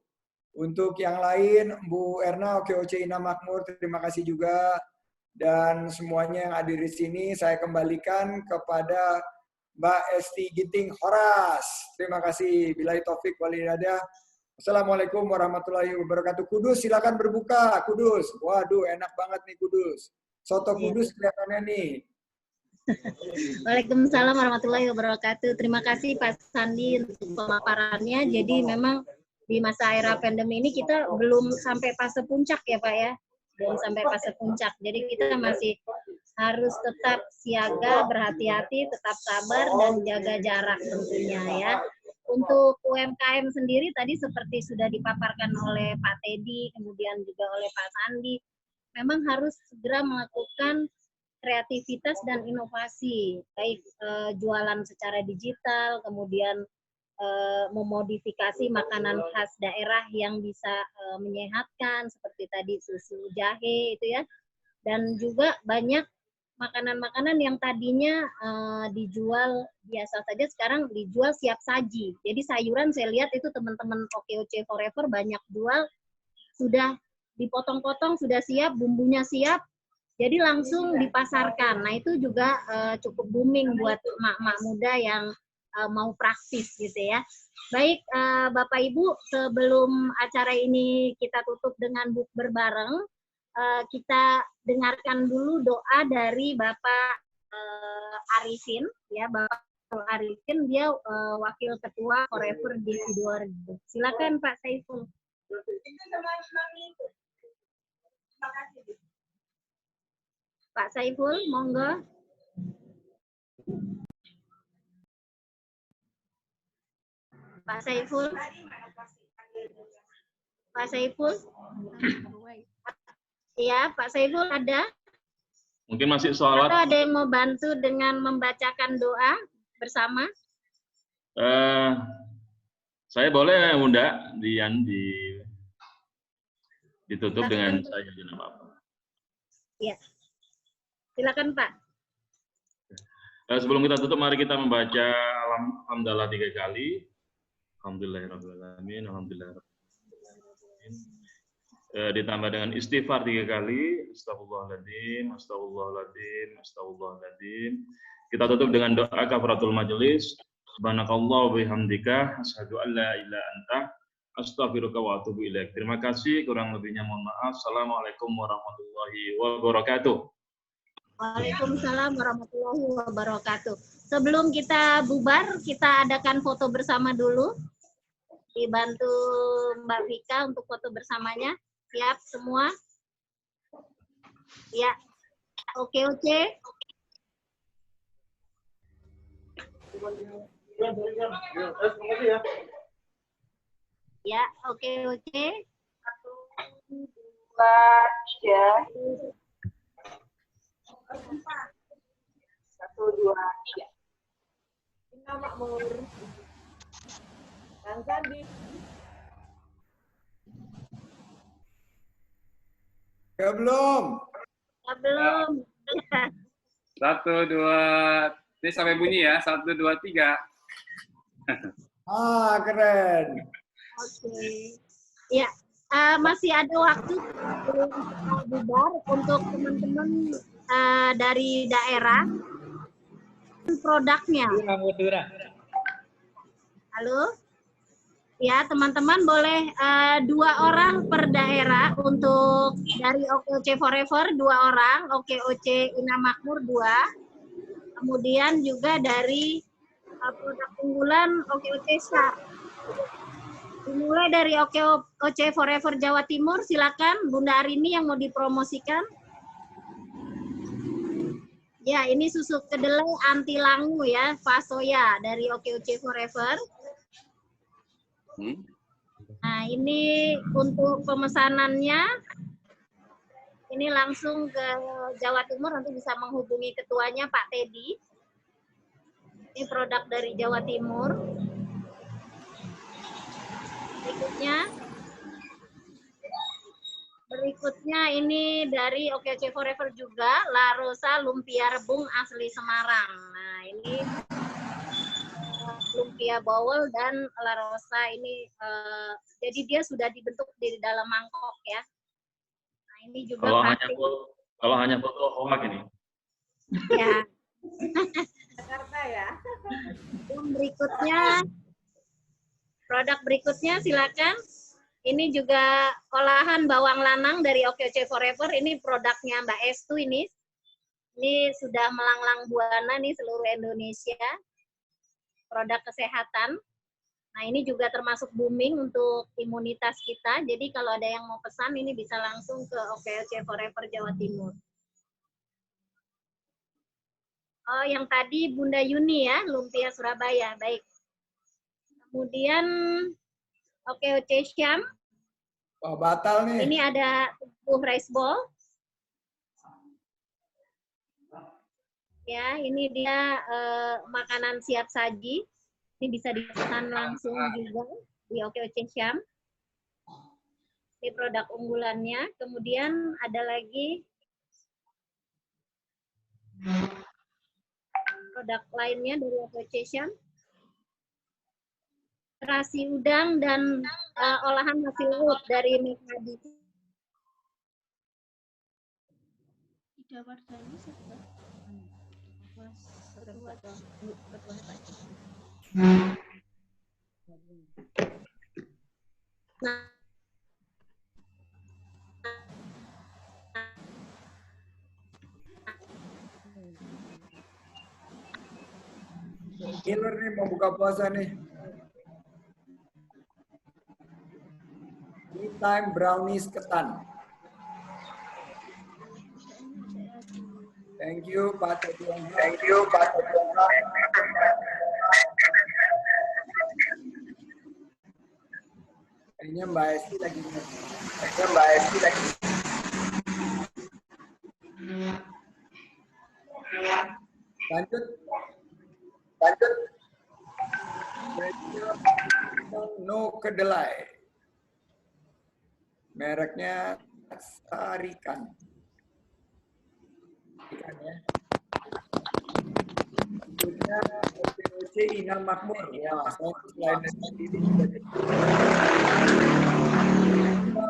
Untuk yang lain, Bu Erna, OKOC Ina Makmur, terima kasih juga. Dan semuanya yang hadir di sini, saya kembalikan kepada Mbak Esti Ginting Horas. Terima kasih. Billahi taufik wal hidayah. Assalamualaikum warahmatullahi wabarakatuh. Kudus, silakan berbuka. Kudus. Waduh, enak banget nih Kudus. Soto Kudus kelihatannya nih. Waalaikumsalam warahmatullahi wabarakatuh. Terima kasih Pak Sandi untuk pemaparannya. Jadi memang di masa era pandemi ini kita belum sampai fase puncak ya Pak ya. Belum sampai fase puncak. Jadi kita masih harus tetap siaga, berhati-hati, tetap sabar, dan jaga jarak tentunya ya. Untuk UMKM sendiri tadi seperti sudah dipaparkan oleh Pak Teddy, kemudian juga oleh Pak Sandi, memang harus segera melakukan kreativitas dan inovasi, baik jualan secara digital, kemudian memodifikasi makanan khas daerah yang bisa menyehatkan, seperti tadi susu jahe itu ya, dan juga banyak makanan-makanan yang tadinya dijual biasa saja, sekarang dijual siap saji. Jadi sayuran saya lihat itu teman-teman OKOC Forever banyak jual, sudah dipotong-potong, sudah siap, bumbunya siap, jadi langsung dipasarkan. Nah itu juga cukup booming buat emak-emak muda yang mau praktis gitu ya. Baik Bapak Ibu, sebelum acara ini kita tutup dengan bukber bareng, kita dengarkan dulu doa dari Bapak Arifin, ya Bapak Arifin, dia Wakil Ketua Forever di Sidoarjo. Silakan Pak Saiful. Pak Saiful, monggo. Pak Saiful. Pak Saiful. Iya, Pak Saiful ada? Mungkin masih sholat. Atau ada yang mau bantu dengan membacakan doa bersama? Saya boleh Bunda ditutup dengan saya tidak apa-apa. Iya. Silakan Pak. Sebelum kita tutup, mari kita membaca Alhamdulillah 3 kali. Alhamdulillahirrahmanirrahim. Alhamdulillahirrahmanirrahim. Ditambah dengan istighfar 3 kali. Astagfirullahaladzim, astagfirullahaladzim, astagfirullahaladzim. Kita tutup dengan doa kafaratul majelis. Subhanakallah wa bihamdika asyhadu an la ilaha anta astaghfiruka wa atubu ilaik. Terima kasih, kurang lebihnya mohon maaf. Assalamualaikum warahmatullahi wabarakatuh. Waalaikumsalam warahmatullahi wabarakatuh. Sebelum kita bubar, kita adakan foto bersama dulu. Dibantu Mbak Vika untuk foto bersamanya. Siap semua? Ya. Oke. Ya, oke. 1, 2, 3. 1, 2, 3. Ina Makmur. Bang Sandi. Ya belum. Ya, belum. 1, 2, ini sampai bunyi ya. 1, 2, 3. Keren. Oke. Ya, masih ada waktu bubar untuk teman-teman dari daerah. Produknya. Halo? Ya, teman-teman boleh 2 orang per daerah untuk dari OKOC Forever 2 orang, OKOC Ina Makmur 2, kemudian juga dari produk unggulan OKOC Star. Dimulai dari OKOC Forever Jawa Timur, silakan Bunda Arini yang mau dipromosikan. Ya, ini susu kedelai anti langu ya, Fasoya dari OKOC Forever. Nah, ini untuk pemesanannya. ini langsung ke Jawa Timur, nanti bisa menghubungi ketuanya Pak Teddy. Ini produk dari Jawa Timur. Berikutnya ini dari OKC Forever juga, La Rosa Lumpia Rebung asli Semarang. Nah, ini lumpia bowel dan La Rosa ini jadi dia sudah dibentuk di dalam mangkok ya. Nah, ini juga kalau hanya foto hoak ini. Ya. Jakarta ya. Yang berikutnya, produk berikutnya silakan. Ini juga olahan bawang lanang dari OKC Forever. Ini produknya Mbak Estu ini. Ini sudah melanglang buana nih seluruh Indonesia. Produk kesehatan. Nah, ini juga termasuk booming untuk imunitas kita. Jadi kalau ada yang mau pesan, ini bisa langsung ke OKC Forever Jawa Timur. Oh, yang tadi Bunda Yuni ya, Lumpia Surabaya. Baik. Kemudian OKC Syam. Oh, batal nih. Ini ada rice ball. Ya, ini dia makanan siap saji. Ini bisa dipesan langsung juga di OKC Syam. Ini produk unggulannya. Kemudian ada lagi produk lainnya dari OKC Syam. Terasi udang dan olahan hasil laut dari Mekadi. Ida Wardani serta Nah, Killer nih mau buka puasa nih. Me time brownies ketan. Thank you Pak Teddy. Thank you Pak Teddy. Kayaknya Mbak Esti lagi. Lanjut. No Kedelai. Mereknya Sarikan. Ikan ya. Selanjutnya OKC Inam Makmur. Ya, saya selain dari ini juga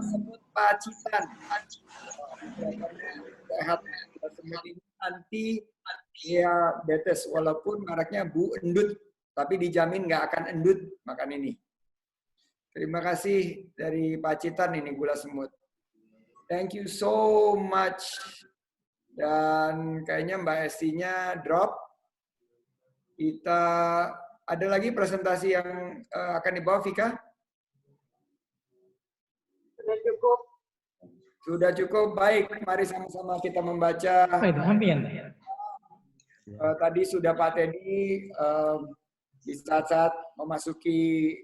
semut pacitan. Sehat. Semut ini anti diabetes walaupun mereknya Bu Endut, tapi dijamin nggak akan endut makan ini. Terima kasih dari Pacitan ini gula semut. Thank you so much. Dan kayaknya Mbak Estinya drop. Kita ada lagi presentasi yang akan dibawa Vika? Sudah cukup. Sudah cukup. Baik, mari sama-sama kita membaca. Tadi sudah Pak Teddy di saat-saat memasuki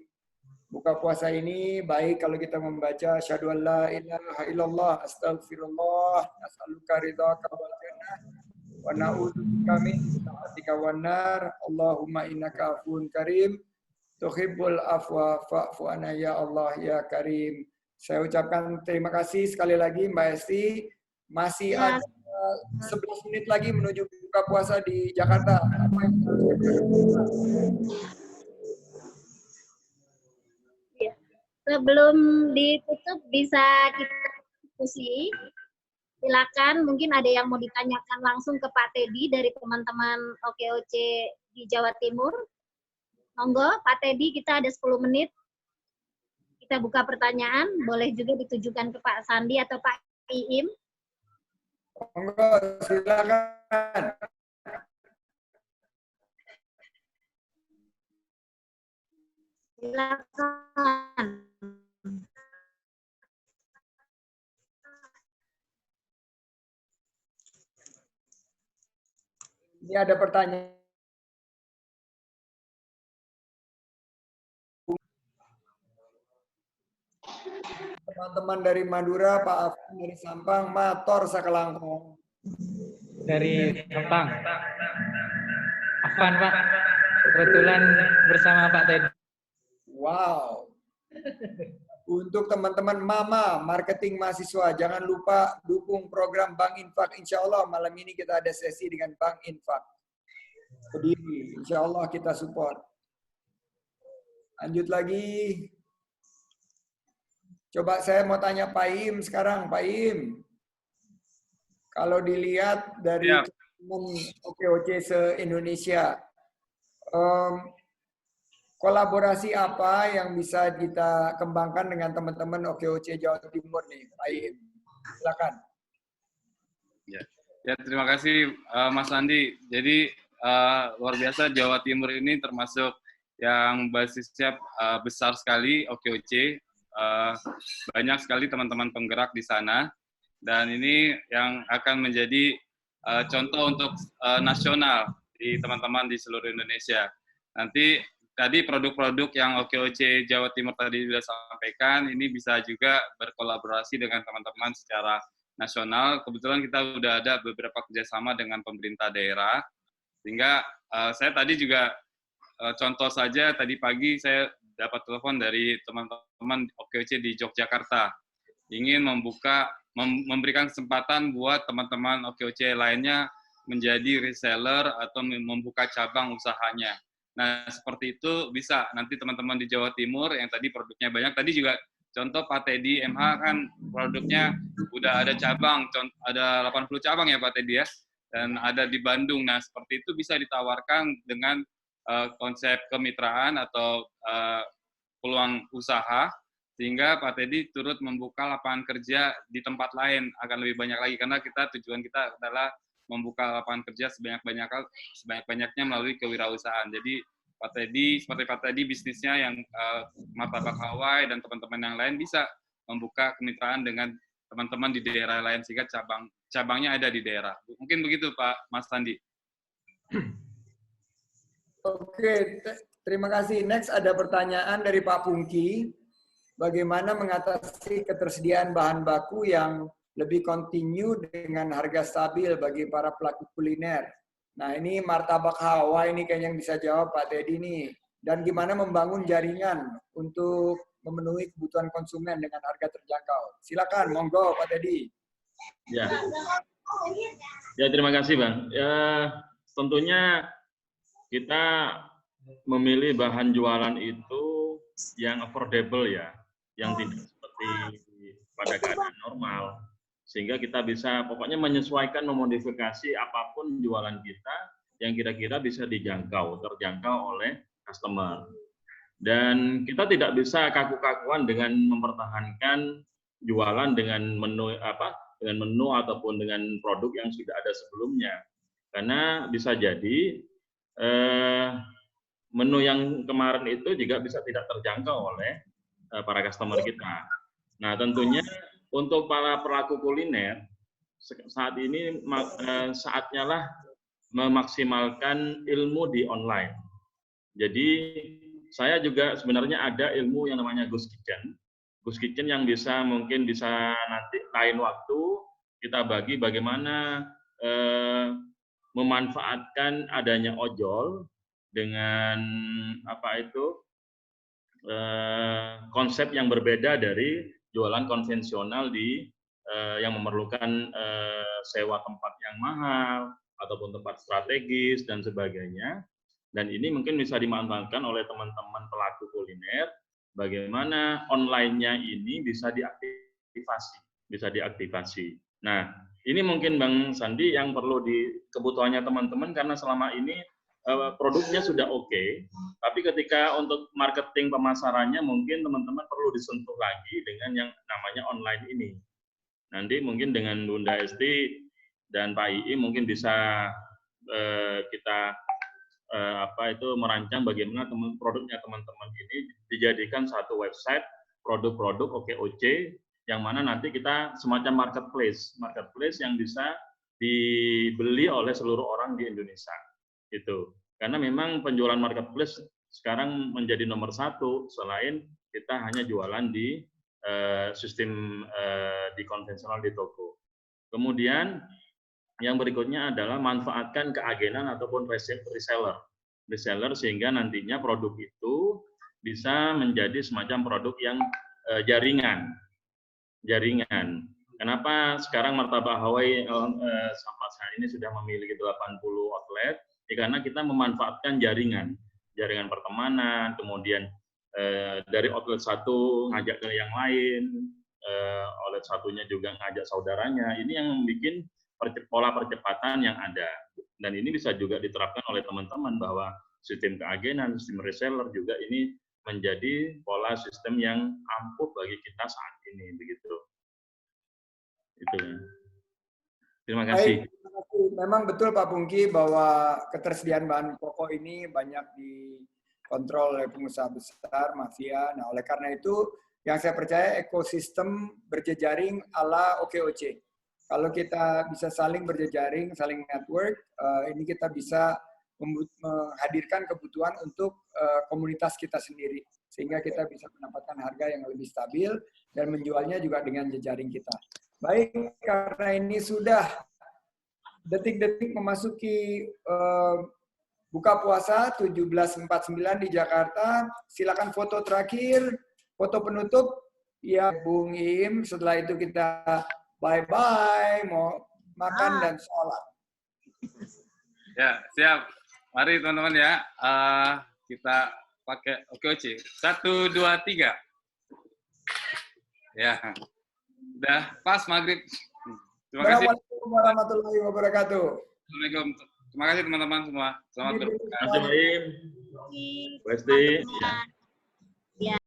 buka puasa ini, baik kalau kita membaca asyhadu an la ilaha illallah astaghfirullah as'aluka ridhaka wal jannah wa na'udzubika min sakhatika wan nar Allahumma innaka afuwun karim tuhibbul afwa fa'fu anna ya Allah ya karim. Saya ucapkan terima kasih sekali lagi Mbak Esti. Masih ada 11 menit lagi menuju buka puasa di Jakarta. Apa yang sebelum ditutup bisa kita diskusi. Silakan, mungkin ada yang mau ditanyakan langsung ke Pak Teddy dari teman-teman OKOC di Jawa Timur. Monggo, Pak Teddy, kita ada 10 menit. Kita buka pertanyaan, boleh juga ditujukan ke Pak Sandi atau Pak Iim. Monggo, silakan. Silakan. Ini ada pertanyaan. Teman-teman dari Madura, Pak Afan dari Sampang, mator sakelangkong. Dari Sampang. Afan, Pak. Kebetulan bersama Pak Teddy. Wow. Untuk teman-teman Mama, marketing mahasiswa, jangan lupa dukung program Bank Infak. Insya Allah malam ini kita ada sesi dengan Bank Infak. Berdiri, insya Allah kita support. Lanjut lagi. Coba saya mau tanya Pak Im sekarang, Pak Im. Kalau dilihat dari teman OKOC se-Indonesia, kolaborasi apa yang bisa kita kembangkan dengan teman-teman OKOC Jawa Timur nih, Pak Im? Silakan. Ya, terima kasih Mas Andi. Jadi luar biasa Jawa Timur ini termasuk yang basisnya besar sekali OKOC. Banyak sekali teman-teman penggerak di sana. Dan ini yang akan menjadi contoh untuk nasional di teman-teman di seluruh Indonesia. Nanti tadi produk-produk yang OKOC Jawa Timur tadi sudah sampaikan, ini bisa juga berkolaborasi dengan teman-teman secara nasional. Kebetulan kita sudah ada beberapa kerjasama dengan pemerintah daerah, sehingga saya tadi juga contoh saja, tadi pagi saya dapat telepon dari teman-teman OKOC di Yogyakarta, ingin memberikan kesempatan buat teman-teman OKOC lainnya menjadi reseller atau membuka cabang usahanya. Nah, seperti itu bisa nanti teman-teman di Jawa Timur yang tadi produknya banyak. Tadi juga contoh Pak Teddy MH kan produknya udah ada cabang, ada 80 cabang ya Pak Teddy ya, dan ada di Bandung. Nah, seperti itu bisa ditawarkan dengan konsep kemitraan atau peluang usaha, sehingga Pak Teddy turut membuka lapangan kerja di tempat lain akan lebih banyak lagi, karena tujuan kita adalah membuka lapangan kerja sebanyak-banyaknya melalui kewirausahaan. Jadi Pak Teddy, seperti Pak Teddy bisnisnya yang martabak Hawaii dan teman-teman yang lain bisa membuka kemitraan dengan teman-teman di daerah lain sehingga cabangnya ada di daerah. Mungkin begitu Pak Mas Sandi. Oke, terima kasih. Next ada pertanyaan dari Pak Pungki. Bagaimana mengatasi ketersediaan bahan baku yang lebih kontinu dengan harga stabil bagi para pelaku kuliner? Nah, ini martabak Hawaii ini kayaknya yang bisa jawab Pak Teddy nih. Dan gimana membangun jaringan untuk memenuhi kebutuhan konsumen dengan harga terjangkau? Silakan, monggo Pak Teddy. Ya. Ya, terima kasih Bang. Ya, tentunya kita memilih bahan jualan itu yang affordable ya, yang tidak seperti pada keadaan normal, sehingga kita bisa pokoknya menyesuaikan, memodifikasi apapun jualan kita yang kira-kira bisa terjangkau oleh customer. Dan kita tidak bisa kaku-kakuan dengan mempertahankan jualan dengan menu ataupun dengan produk yang sudah ada sebelumnya, karena bisa jadi menu yang kemarin itu juga bisa tidak terjangkau oleh para customer kita. Nah, tentunya untuk para pelaku kuliner saat ini saatnya lah memaksimalkan ilmu di online. Jadi saya juga sebenarnya ada ilmu yang namanya Ghost Kitchen. Ghost Kitchen yang mungkin bisa nanti lain waktu kita bagi bagaimana memanfaatkan adanya ojol dengan konsep yang berbeda dari jualan konvensional yang memerlukan sewa tempat yang mahal ataupun tempat strategis dan sebagainya. Dan ini mungkin bisa dimanfaatkan oleh teman-teman pelaku kuliner, bagaimana online-nya ini bisa diaktifasi. Nah, ini mungkin Bang Sandi yang perlu kebutuhannya teman-teman, karena selama ini produknya sudah oke, tapi ketika untuk marketing pemasarannya mungkin teman-teman perlu disentuh lagi dengan yang namanya online ini. Nanti mungkin dengan Bunda Esti dan Pak II mungkin bisa kita merancang bagaimana produknya teman-teman ini dijadikan satu website produk-produk OKOC yang mana nanti kita semacam marketplace yang bisa dibeli oleh seluruh orang di Indonesia. Itu karena memang penjualan marketplace sekarang menjadi nomor 1 selain kita hanya jualan di sistem di konvensional di toko. Kemudian yang berikutnya adalah manfaatkan keagenan ataupun reseller. Reseller sehingga nantinya produk itu bisa menjadi semacam produk yang jaringan. Kenapa sekarang Martabak Hawaii sampai saat ini sudah memiliki 80 outlet? Ya, karena kita memanfaatkan jaringan pertemanan, kemudian dari outlet satu ngajak ke yang lain, outlet satunya juga ngajak saudaranya. Ini yang bikin pola percepatan yang ada. Dan ini bisa juga diterapkan oleh teman-teman bahwa sistem keagenan, sistem reseller juga ini menjadi pola sistem yang ampuh bagi kita saat ini, begitu. Itu. Terima kasih. Baik, terima kasih. Memang betul Pak Pungki bahwa ketersediaan bahan pokok ini banyak dikontrol oleh pengusaha besar, mafia. Nah, oleh karena itu yang saya percaya ekosistem berjejaring ala OKOC. Kalau kita bisa saling berjejaring, saling network, ini kita bisa menghadirkan kebutuhan untuk komunitas kita sendiri. Sehingga kita bisa mendapatkan harga yang lebih stabil dan menjualnya juga dengan jejaring kita. Baik, karena ini sudah detik-detik memasuki buka puasa 17.49 di Jakarta. Silakan foto terakhir, foto penutup. Ya, Bung Im. Setelah itu kita bye-bye, mau makan dan sholat. Ya, siap. Mari teman-teman ya, kita pakai OKOC. 1, 2, 3. Ya, udah pas maghrib. Terima kasih. Assalamualaikum warahmatullahi wabarakatuh. Assalamualaikum. Terima kasih teman-teman semua. Selamat berbuka. Terima kasih, Pak Im. Terima kasih. Pasti.